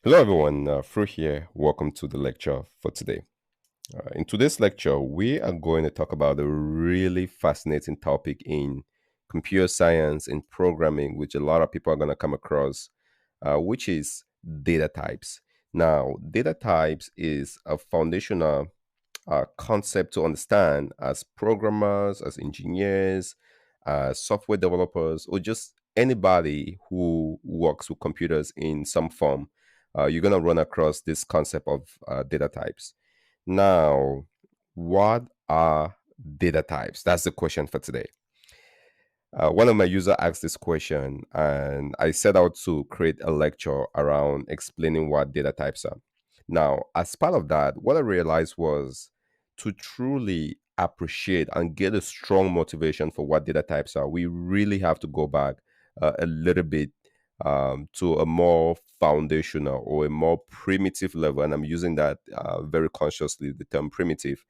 Hello, everyone. Fru here. Welcome to the lecture for today. In today's lecture, we are going to talk about a really fascinating topic in computer science and programming, which a lot of people are going to come across, which is data types. Now, data types is a foundational concept to understand as programmers, as engineers, as software developers, or just anybody who works with computers in some form. You're going to run across this concept of data types. Now, what are data types? That's the question for today. One of my users asked this question, and I set out to create a lecture around explaining what data types are. Now, as part of that, what I realized was to truly appreciate and get a strong motivation for what data types are, we really have to go back a little bit to a more foundational or a more primitive level. And I'm using that very consciously, the term primitive,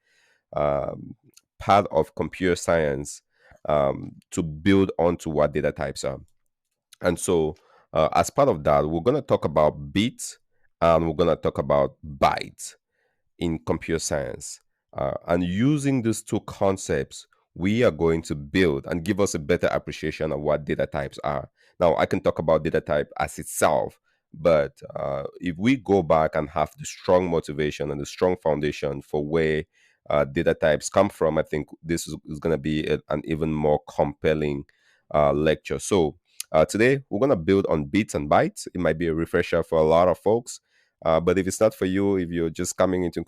um, part of computer science to build onto what data types are. And so, as part of that, we're going to talk about bits and we're going to talk about bytes in computer science. And using these two concepts, we are going to build and give us a better appreciation of what data types are. Now, I can talk about data type as itself, but if we go back and have the strong motivation and the strong foundation for where data types come from, I think this is going to be an even more compelling lecture. So, today we're going to build on bits and bytes. It might be a refresher for a lot of folks. But if it's not for you, if you're just coming into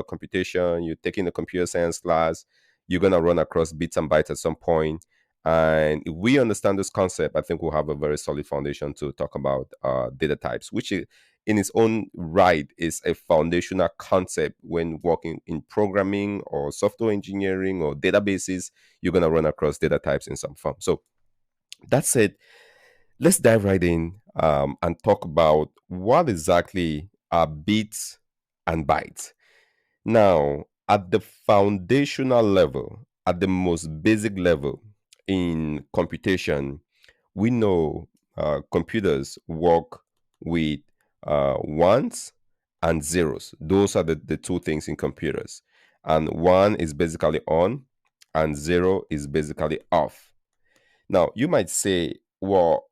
computation, you're taking a computer science class, you're going to run across bits and bytes at some point. And if we understand this concept, I think we'll have a very solid foundation to talk about data types, which in its own right is a foundational concept when working in programming or software engineering or databases. You're going to run across data types in some form. So that said, let's dive right in and talk about what exactly are bits and bytes. Now, at the foundational level, at the most basic level in computation, we know computers work with ones and zeros. Those are the two things in computers. And one is basically on, and zero is basically off. Now, you might say, well,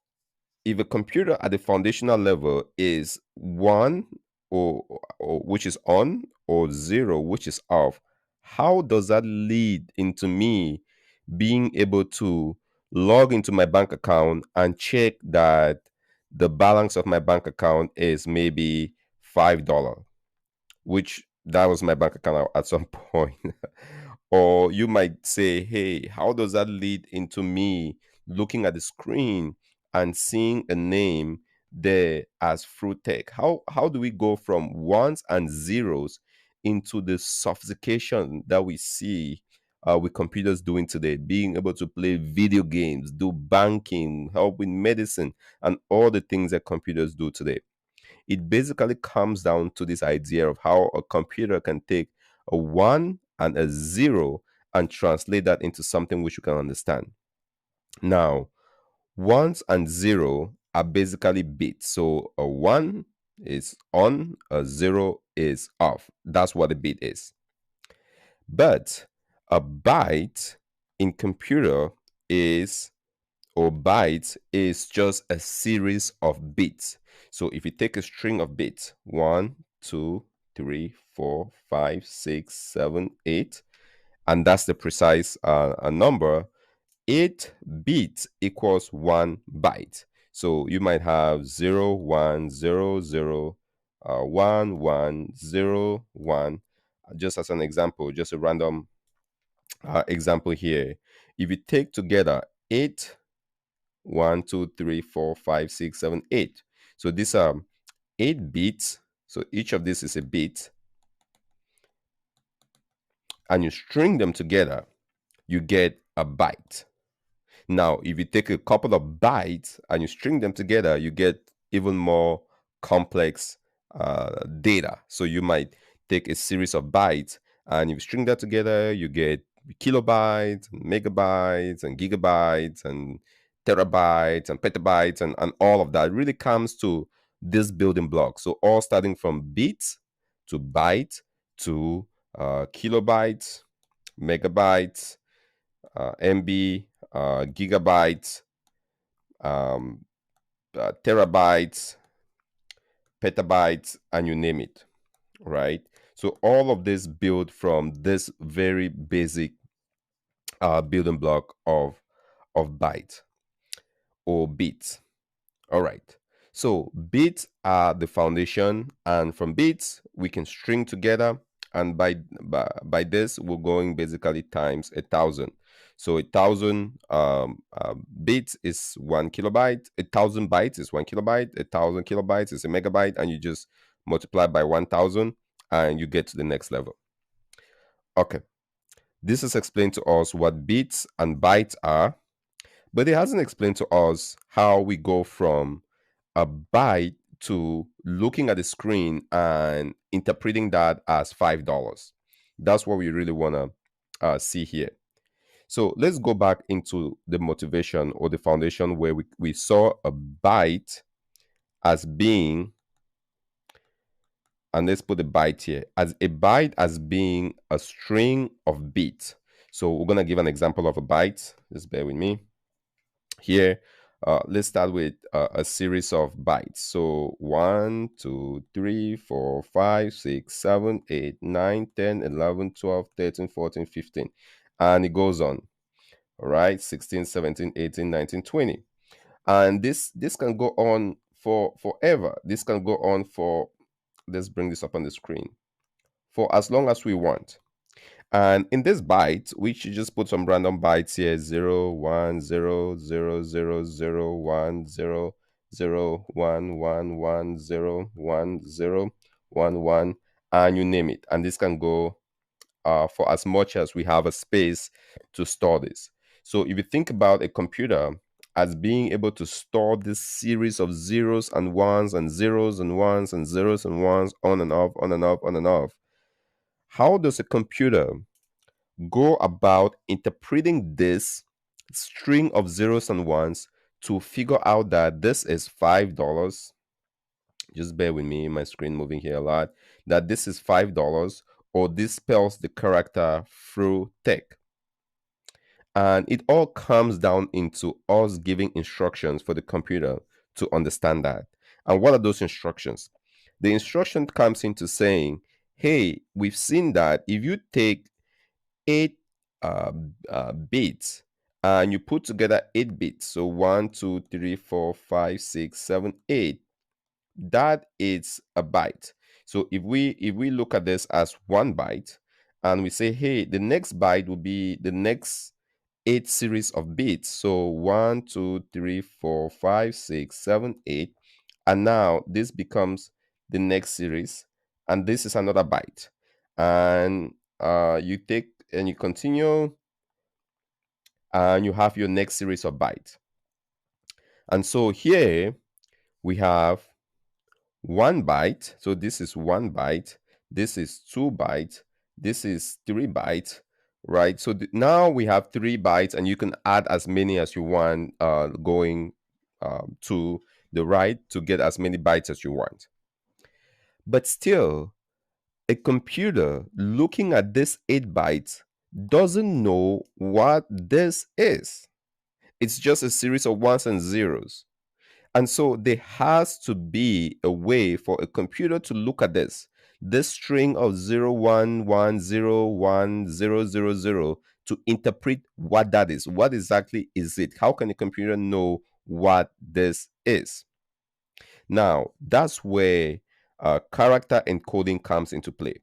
if a computer at the foundational level is one or which is on or zero which is off, how does that lead into me being able to log into my bank account and check that the balance of my bank account is maybe $5, which that was my bank account at some point. Or you might say, hey, how does that lead into me looking at the screen and seeing a name there as fruit tech? How do we go from ones and zeros into the sophistication that we see with computers doing today, being able to play video games, do banking, help with medicine, and all the things that computers do today? It basically comes down to this idea of how a computer can take a one and a zero and translate that into something which you can understand. Now, ones and zero are basically bits. So a one is on, a zero is off. That's what a bit is. But a byte in computer is or bytes is just a series of bits. So if you take a string of bits, 1, 2, 3, 4, 5, 6, 7, 8, and that's the precise number, 8 bits equals 1 byte. So you might have 0, 1, 0, 0, 1, 1, 0, 1. Just as an example, just a random example here. If you take together 8 1, 2, 3, 4, 5, 6, 7, 8. So these are 8 bits. So each of this is a bit. And you string them together, you get a byte. Now, if you take a couple of bytes and you string them together, you get even more complex data. So you might take a series of bytes and if you string that together, you get kilobytes, and megabytes, and gigabytes, and terabytes, and petabytes, and all of that. It really comes to this building block. So all starting from bits to byte to kilobytes, megabytes, MB, gigabytes, um, terabytes, petabytes, and you name it, right? So all of this build from this very basic building block of byte or bits. All right. So bits are the foundation, and from bits we can string together. And by this we're going basically times 1,000. So 1,000 bits is 1 kilobyte. 1,000 bytes is 1 kilobyte. 1,000 kilobytes is a megabyte, and you just multiply by 1,000, and you get to the next level. Okay. This has explained to us what bits and bytes are, but it hasn't explained to us how we go from a byte to looking at the screen and interpreting that as $5. That's what we really want to see here. So let's go back into the motivation or the foundation where we saw a byte as being, and let's put the byte here, as a byte as being a string of bits. So we're going to give an example of a byte. Just bear with me. Here, let's start with a series of bytes. So 1, 2, 3, 4, 5, 6, 7, 8, 9, 10, 11, 12, 13, 14, 15. And it goes on. All right, 16, 17, 18, 19, 20. And this can go on for forever. This can go on for, let's bring this up on the screen, for as long as we want. And in this byte, we should just put some random bytes here: 0, 1, 0, 0, 0, 0, 1, 0, 0, 1, 1, 1, 0, 1, 0, 1, 1, and you name it. And this can go for as much as we have a space to store this. So if you think about a computer as being able to store this series of zeros and ones and zeros and ones and zeros and ones on and off, on and off, on and off, how does a computer go about interpreting this string of zeros and ones to figure out that this is $5? Just bear with me, my screen moving here a lot. That this is $5, or this spells the character through tech. And it all comes down into us giving instructions for the computer to understand that. And what are those instructions? The instruction comes into saying, hey, we've seen that if you take 8 bits and you put together 8 bits, so 1, 2, 3, 4, 5, 6, 7, 8, that is a byte. So if we look at this as 1 byte and we say, hey, the next byte will be the next 8 series of bits, so 1, 2, 3, 4, 5, 6, 7, 8, and now this becomes the next series, and this is another byte. And you take and you continue, and you have your next series of bytes. And so here we have 1 byte. So this is 1 byte. This is 2 bytes. This is 3 bytes, right? So now we have 3 bytes, and you can add as many as you want going to the right to get as many bytes as you want. But still, a computer looking at this 8 bytes doesn't know what this is. It's just a series of ones and zeros. And so there has to be a way for a computer to look at this string of 0, 1, 1, 0, 1, 0, 0, 0, to interpret what that is. What exactly is it? How can a computer know what this is? Now, that's where character encoding comes into play.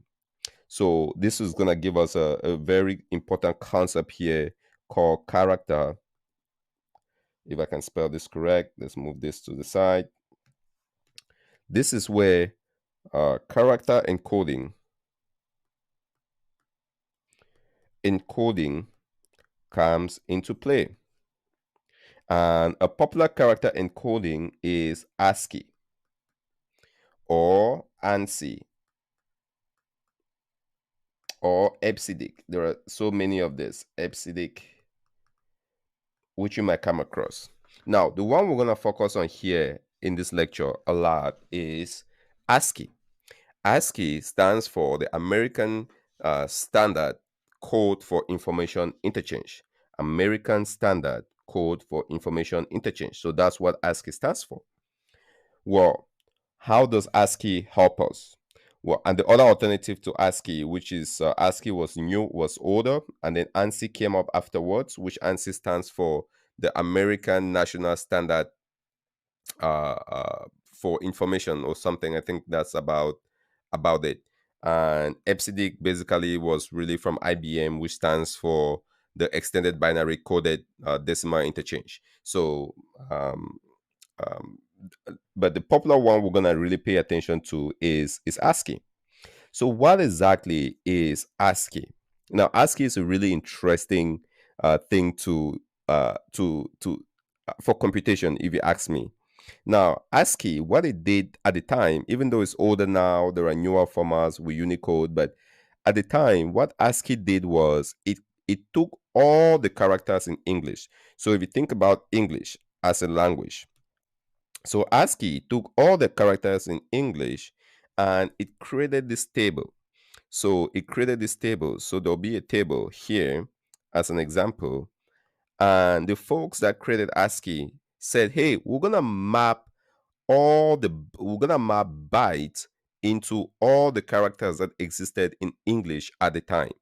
So this is going to give us a very important concept here called character. If I can spell this correct, let's move this to the side. This is where character encoding comes into play. And a popular character encoding is Ascii or ANSI or EBCDIC. There are so many of this, EBCDIC, which you might come across. Now, the one we're going to focus on here in this lecture a lot is ASCII. ASCII stands for the American Standard Code for Information Interchange. American Standard Code for Information Interchange. So that's what ASCII stands for. Well, how does ASCII help us? Well, and the other alternative to ASCII, which is ASCII was new, was older, and then ANSI came up afterwards, which ANSI stands for the American National Standard for Information or something. I think that's about it. And EBCDIC basically was really from IBM, which stands for the Extended Binary Coded Decimal Interchange. So um, but the popular one we're gonna really pay attention to is ASCII. So what exactly is ASCII? Now, ASCII is a really interesting thing to for computation, if you ask me. Now, ASCII, what it did at the time, even though it's older now, there are newer formats with Unicode, but at the time, what ASCII did was it took all the characters in English. So if you think about English as a language, so ASCII took all the characters in English and it created this table. So it created this table. So there'll be a table here as an example. And the folks that created ASCII said, hey, we're gonna map bytes into all the characters that existed in English at the time.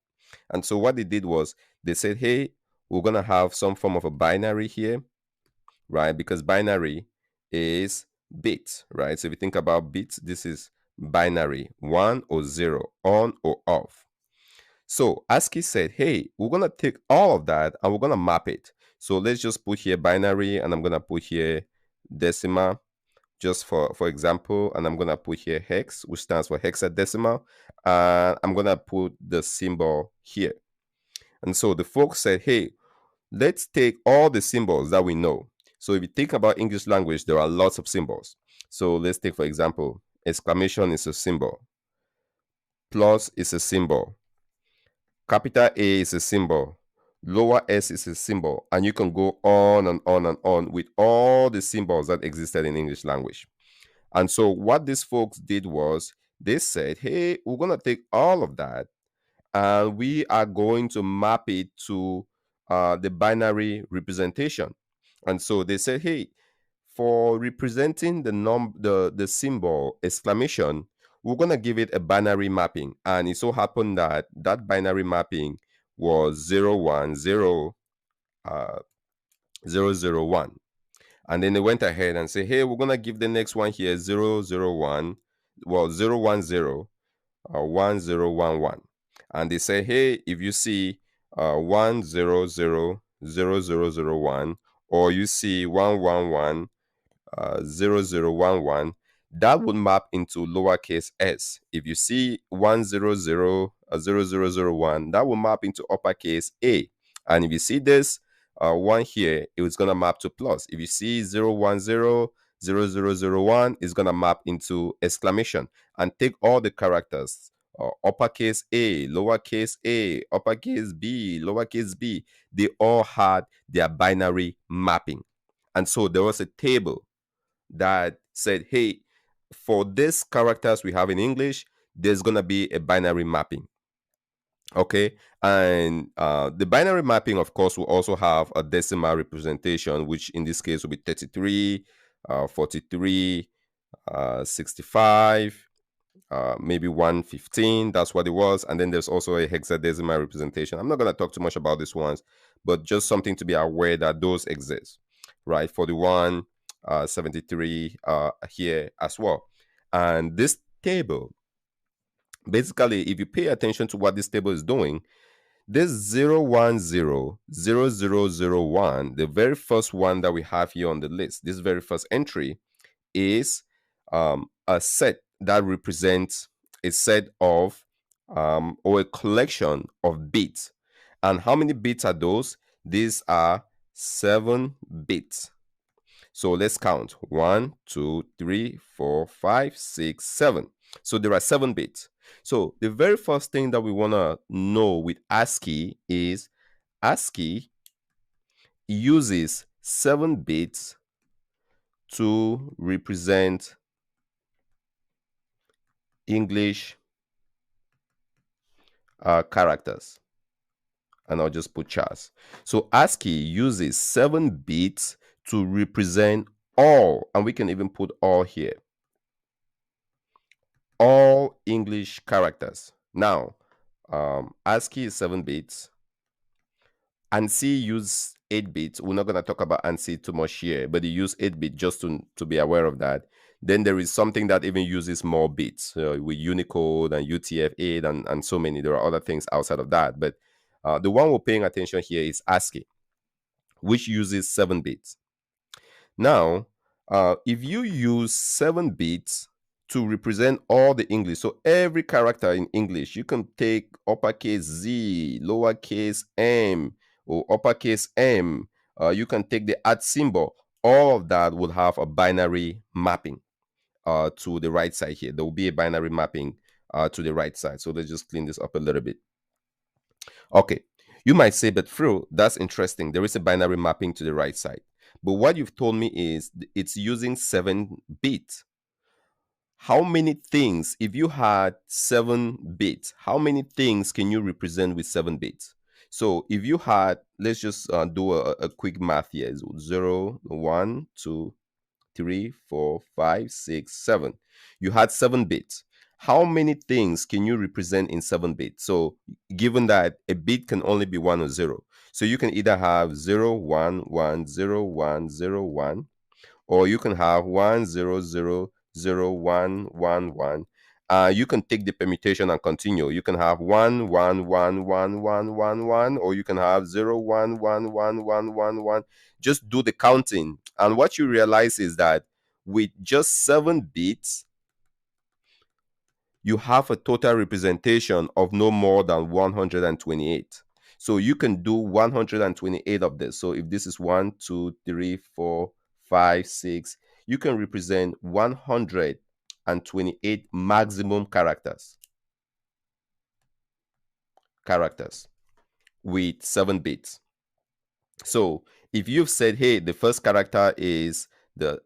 And so what they did was they said, hey, we're gonna have some form of a binary here, right? Because binary is bits, right? So if you think about bits, this is binary, 1 or 0, on or off. So ASCII said, hey, we're going to take all of that and we're going to map it. So let's just put here binary and I'm going to put here decimal just for example, and I'm going to put here hex, which stands for hexadecimal, and I'm going to put the symbol here. And so the folks said, hey, let's take all the symbols that we know. So if you think about English language, there are lots of symbols. So let's take, for example, exclamation is a symbol. Plus is a symbol. Capital A is a symbol. Lower S is a symbol. And you can go on and on and on with all the symbols that existed in English language. And so what these folks did was they said, hey, we're going to take all of that and we are going to map it to the binary representation. And so they said, hey, for representing the symbol exclamation, we're going to give it a binary mapping. And it so happened that that binary mapping was 010 001. And then they went ahead and said, hey, we're going to give the next one here 001, well, 010 1011. And they say, hey, if you see 1000001 or you see 111 0011, that would map into lowercase s. If you see 1000001, that will map into uppercase A. And if you see this one here, it's going to map to plus. If you see 0100001, it's going to map into exclamation. And take all the characters, uppercase A, lowercase a, uppercase B, lowercase b, they all had their binary mapping. And so there was a table that said, hey, for these characters we have in English, there's going to be a binary mapping. Okay. And the binary mapping, of course, will also have a decimal representation, which in this case will be 33, 43, 65, maybe 115. That's what it was. And then there's also a hexadecimal representation. I'm not going to talk too much about these ones, but just something to be aware that those exist, right? 41, 73 here as well. And this table, basically, if you pay attention to what this table is doing, this 0100001, the very first one that we have here on the list, this very first entry is a set that represents a set of or a collection of bits. And how many bits are those? These are 7 bits. So let's count 1, 2, 3, 4, 5, 6, 7. So there are 7 bits. So the very first thing that we want to know with ASCII is ASCII uses 7 bits to represent English characters. And I'll just put chars. So ASCII uses 7 bits to represent all, and we can even put all here, all English characters. Now, ASCII is 7 bits. Ascii use 8 bits. We're not going to talk about Ascii too much here, but they use 8 bits just to be aware of that. Then there is something that even uses more bits with Unicode and UTF-8 and so many. There are other things outside of that. But the one we're paying attention here is ASCII, which uses 7 bits. Now, if you use 7 bits to represent all the English, so every character in English, you can take uppercase Z, lowercase m, or uppercase m. You can take the @ symbol. All of that will have a binary mapping to the right side here. There will be a binary mapping to the right side. So let's just clean this up a little bit. Okay, you might say, but Phil, that's interesting. There is a binary mapping to the right side. But what you've told me is it's using 7 bits. How many things, if you had 7 bits, how many things can you represent with 7 bits? So if you had, let's just do a quick math here. 0, 1, 2, 3, 4, 5, 6, 7. You had 7 bits. How many things can you represent in 7 bits? So given that a bit can only be 1 or 0. So you can either have 0, 1, 1, 0, 1, 0, 1, or you can have 1, 0, 0, 0, 1, 1, 1. You can take the permutation and continue. You can have 1, 1, 1, 1, 1, 1, 1, or you can have 0, 1, 1, 1, 1, 1, 1. Just do the counting. And what you realize is that with just 7 bits, you have a total representation of no more than 128. So you can do 128 of this. So if this is 1, 2, 3, 4, 5, 6, you can represent 128 maximum characters with 7 bits. So if you've said, hey, the first character is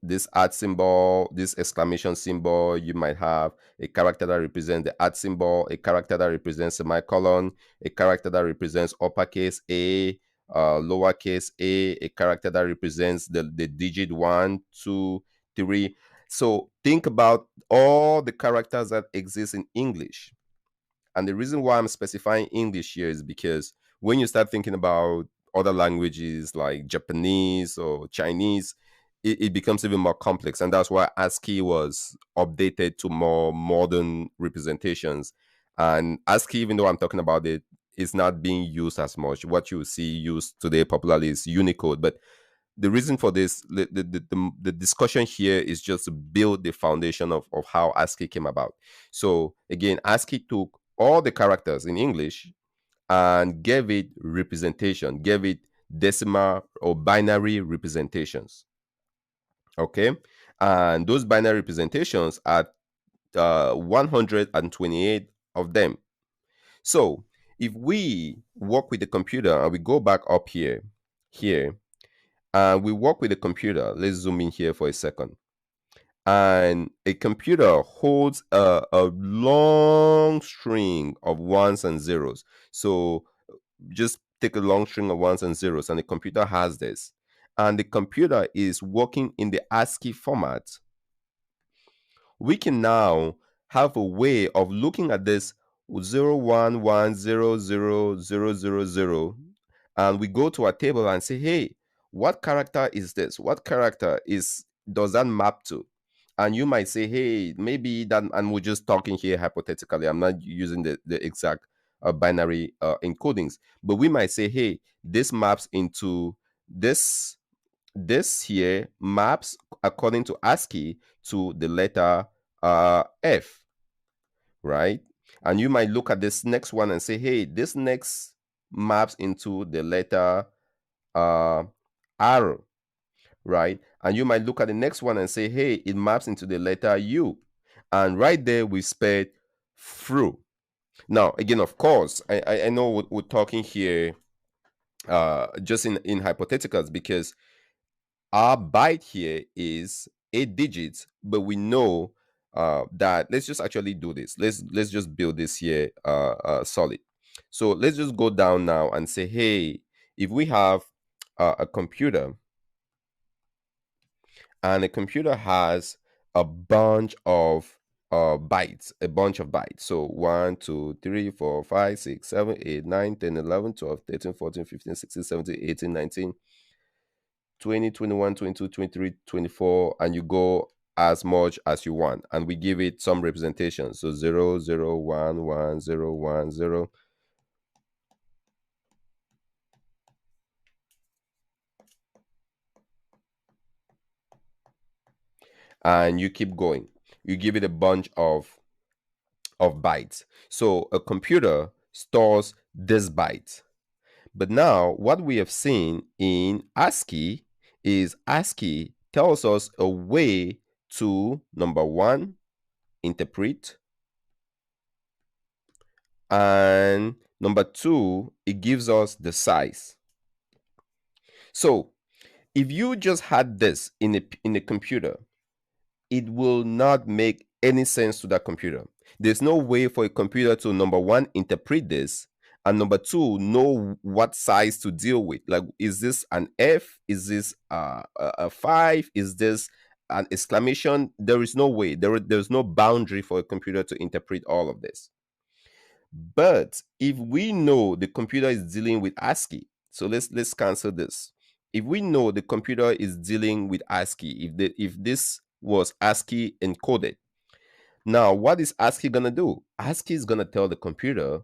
this @ symbol, this exclamation symbol, you might have a character that represents the @ symbol, a character that represents semicolon, a character that represents uppercase A, lowercase a character that represents the digit 1, 2, 3. So think about all the characters that exist in English. And the reason why I'm specifying English here is because when you start thinking about other languages like Japanese or Chinese, it becomes even more complex. And that's why ASCII was updated to more modern representations. And ASCII, even though I'm talking about it, is not being used as much. What you see used today popularly is Unicode. But the reason for this, the discussion here is just to build the foundation of how ASCII came about. So again, ASCII took all the characters in English and gave it representation, gave it decimal or binary representations. Okay, and those binary representations are 128 of them. So if we work with the computer and we go back up here, and we work with the computer, let's zoom in here for a second. And a computer holds a long string of ones and zeros. So just take a long string of ones and zeros, and the computer has this. And the computer is working in the ASCII format. We can now have a way of looking at this 011000000, and we go to our table and say, hey, what character is this? What character does that map to? And you might say, hey, maybe that, and we're just talking here hypothetically. I'm not using the exact binary encodings, but we might say, hey, this maps into this. This here maps according to ASCII to the letter F, right? And you might look at this next one and say, hey, this next maps into the letter R, right? And you might look at the next one and say, hey, it maps into the letter U. And right there, we spelled through. Now, again, of course, I know we're talking here just in hypotheticals, because our byte here is 8 digits, but we know that let's just actually do this. Let's just build this here solid. So let's just go down now and say, hey, if we have a computer, and a computer has a bunch of bytes, a bunch of bytes. So 1, 2, 3, 4, 5, 6, 7, 8, 9, 10, 11, 12, 13, 14, 15, 16, 17, 18, 19, 20, 21, 22, 23, 24, and you go as much as you want. And we give it some representation. So 0, 0, 1, 1, 0, 1, 0. And you keep going. You give it a bunch of bytes. So a computer stores this byte. But now what we have seen in Ascii is Ascii tells us a way to, number one, interpret, and number two, it gives us the size. So if you just had this in a computer, it will not make any sense to that computer. There's no way for a computer to, number one, interpret this, and number two, know what size to deal with. Like, is this an F? Is this a 5? Is this an exclamation? There is no way. There's no boundary for a computer to interpret all of this. But if we know the computer is dealing with Ascii, so let's cancel this. If we know the computer is dealing with Ascii, if this was Ascii encoded, now what is Ascii gonna do? Ascii is gonna tell the computer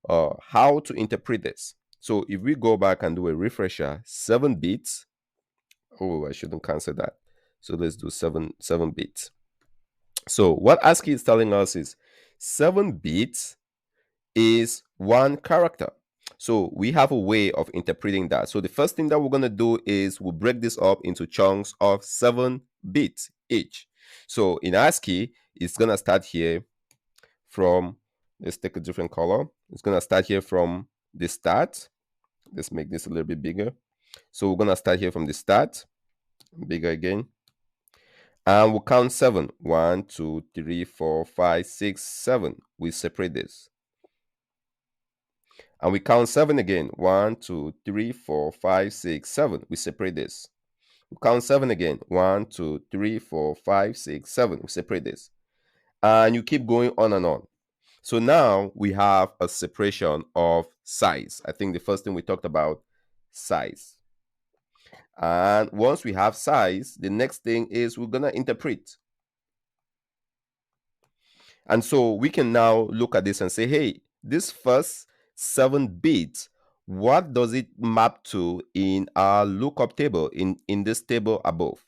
how to interpret this. So if we go back and do a refresher, 7 bits. Oh, I shouldn't cancel that. So let's do 7 bits. So what Ascii is telling us is 7 bits is one character. So we have a way of interpreting that. So the first thing that we're going to do is we'll break this up into chunks of 7 bits each. So in Ascii, it's going to start here from, let's take a different color. It's going to start here from the start. Let's make this a little bit bigger. So we're going to start here from the start, bigger again. And we'll count 7. 1, 2, 3, 4, 5, 6, 7. We separate this. And we count 7 again. 1, 2, 3, 4, 5, 6, 7. We separate this. We count 7 again. 1, 2, 3, 4, 5, 6, 7. We separate this. And you keep going on and on. So now we have a separation of size. I think the first thing we talked about, size. And once we have size, the next thing is we're going to interpret. And so we can now look at this and say, hey, this first 7 bits, what does it map to in our lookup table, in this table above?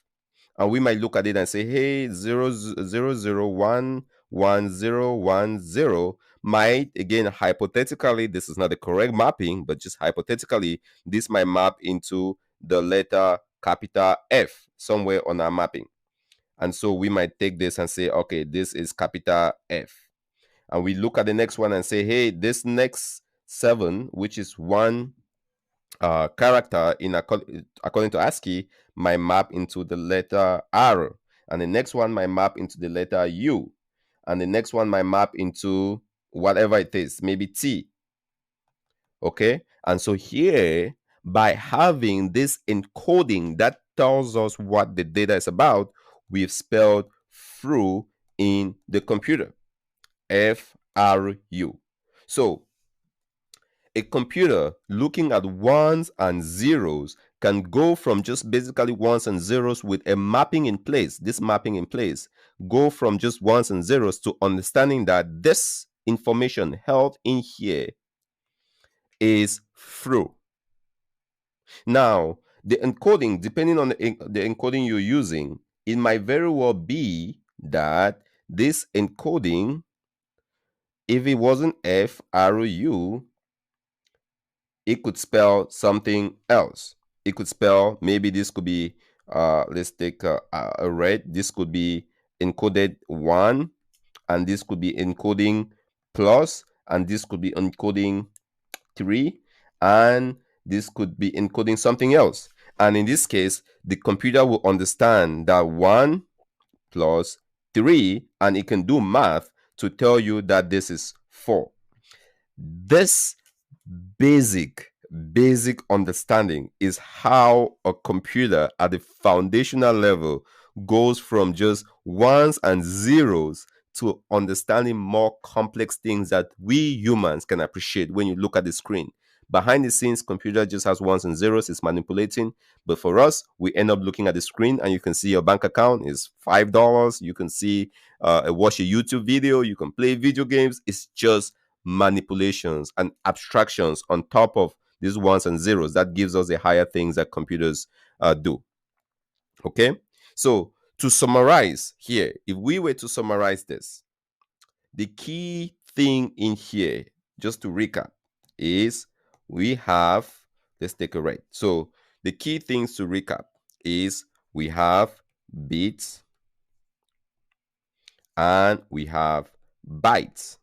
And we might look at it and say, hey, 0, 0, 0, 1, 1, 0, 1, 0 might, again, hypothetically, this is not the correct mapping, but just hypothetically, this might map into the letter capital F somewhere on our mapping. And so we might take this and say, okay, this is capital F. And we look at the next one and say, hey, this next 7, which is one character according to Ascii, might map into the letter R. And the next one might map into the letter U. And the next one might map into whatever it is, maybe T. Okay? And so here, by having this encoding that tells us what the data is about, we've spelled through in the computer. FRU. So a computer looking at ones and zeros can go from just basically ones and zeros with a mapping in place, this mapping in place, go from just ones and zeros to understanding that this information held in here is through. Now, the encoding, depending on the encoding you're using, it might very well be that this encoding, if it wasn't FRU, it could spell something else. It could spell, maybe this could be, let's take a red. This could be encoded 1, and this could be encoding plus, and this could be encoding 3, and this could be encoding something else. And in this case, the computer will understand that 1 plus 3, and it can do math to tell you that this is 4. This basic understanding is how a computer at the foundational level goes from just ones and zeros to understanding more complex things that we humans can appreciate when you look at the screen. Behind the scenes, computer just has ones and zeros, it's manipulating. But for us, we end up looking at the screen and you can see your bank account is $5. You can see watch a YouTube video, you can play video games. It's just manipulations and abstractions on top of these ones and zeros that gives us the higher things that computers do. Okay, so to summarize here, if we were to summarize this, the key thing in here, just to recap, is we have, let's take a right. So the key things to recap is we have bits and we have bytes.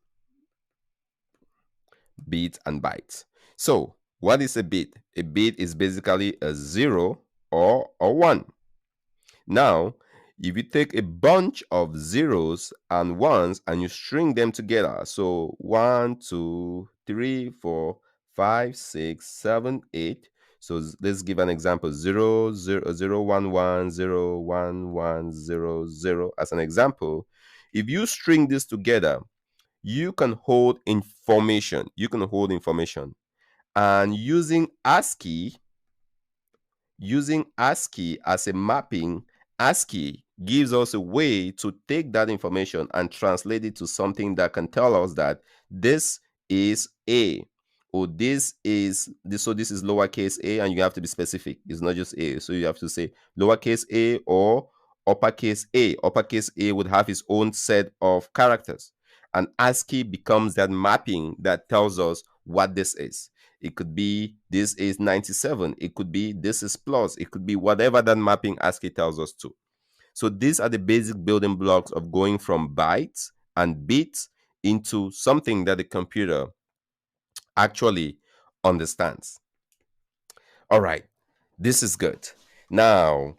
Bits and bytes. So what is a bit? A bit is basically a 0 or a 1. Now, if you take a bunch of zeros and ones and you string them together, so 1, 2, 3, 4, 5, 6, 7, 8. So let's give an example: 0, 0, 0, 1, 1, 0, 1, 1, 0, 0 as an example. If you string this together, you can hold information. And using ASCII as a mapping, ASCII gives us a way to take that information and translate it to something that can tell us that this is A, or this is this. So this is lowercase a, and you have to be specific. It's not just A. So you have to say lowercase a or uppercase A. Uppercase A would have its own set of characters, and ASCII becomes that mapping that tells us what this is. It could be this is 97. It could be this is plus. It could be whatever that mapping ASCII tells us to. So these are the basic building blocks of going from bytes and bits into something that the computer actually understands. All right, this is good. Now,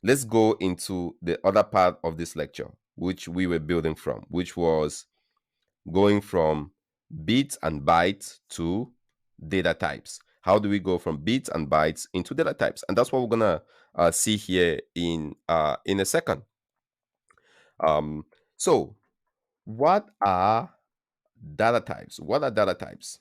let's go into the other part of this lecture, which we were building from, which was going from bits and bytes to data types. How do we go from bits and bytes into data types? And that's what we're gonna see here in a second. So what are data types? What are data types?